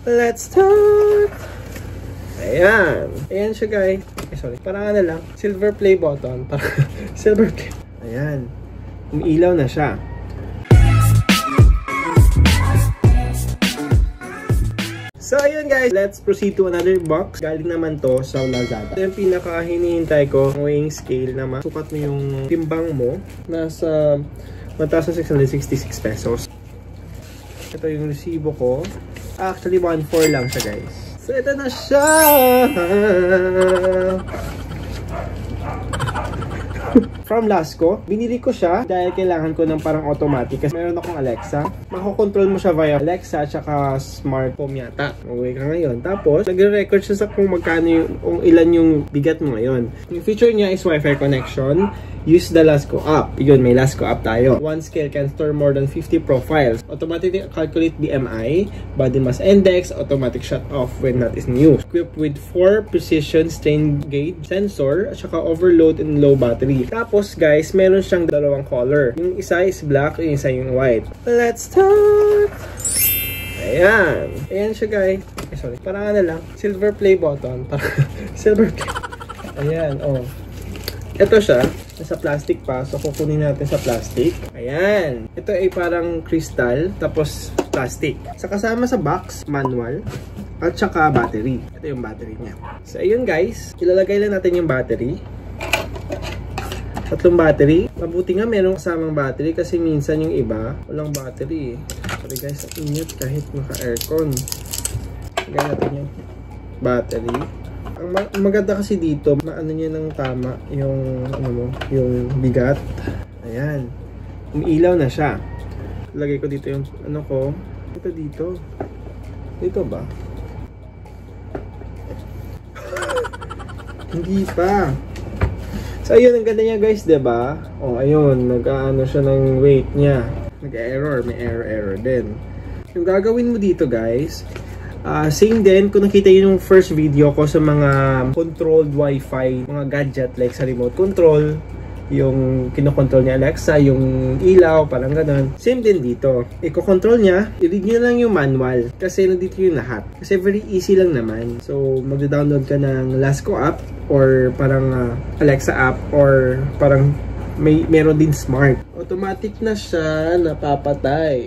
Let's start! Ayan. Ayan siya, guys. Sorry. Parang ano lang. Silver play button. Parang silver play. Ayan. Umiilaw na siya. So, ayun guys, let's proceed to another box. Galing naman to sa Lazada. Ito yung pinaka-hinihintay ko, weighing scale na masukat mo yung timbang mo. Nasa 1,666 pesos. Ito yung resibo ko. Actually, 1,400 lang siya guys. So, ito na siya! From Lasco, binili ko siya dahil kailangan ko ng parang automatic kasi meron akong Alexa. Makokontrol mo siya via Alexa at saka smart home yata. Okay ka ngayon. Tapos, nagre-record siya sa kung magkano yung ilan yung bigat mo ngayon. Yung feature niya is Wi-Fi connection. Use the Lasco app. Yun, may Lasco app tayo. One scale can store more than 50 profiles. Automatically calculate BMI, body mass index, automatic shut off when that is in use. Equipped with 4 precision strain gauge sensor at saka overload and low battery. Tapos guys, meron siyang dalawang color. Yung isa is black, yung isa yung white. Let's start! Ayan. Ayan siya guys. Sorry. Parang ano lang. Silver play button. Parang silver play. Ayan. Oh. Ito siya. Nasa plastic pa. So, kukunin natin sa plastic. Ayan. Ito ay parang crystal. Tapos, plastic. Sa kasama sa box, manual. At saka battery. Ito yung battery niya. So, ayun guys. Ilalagay lang natin yung battery. Tatlong battery. Mabuti nga merong kasamang battery kasi minsan yung iba, walang battery eh. Sorry guys, ang init kahit naka-aircon. Lagay natin yung battery. Ang maganda kasi dito, maano niya ng tama yung ano mo, yung bigat. Ayan. Umiilaw na siya. Lagay ko dito yung ano ko. Ito dito. Dito ba? Hindi pa. So ayun, ang ganda niya guys, 'di ba? Oh, ayun, nag-aano siya ng weight niya. Nag-error, may error din. Yung gagawin mo dito guys, same din kung nakita yun yung first video ko sa mga controlled wifi, mga gadget like sa remote control, yung kinokontrol niya Alexa, yung ilaw, parang ganun. Same din dito. Iko-control niya, i-read nyo lang yung manual kasi nandito yung lahat. Kasi very easy lang naman. So, mag-download ka ng Lasco app or parang Alexa app or parang meron din smart. Automatic na siya napapatay.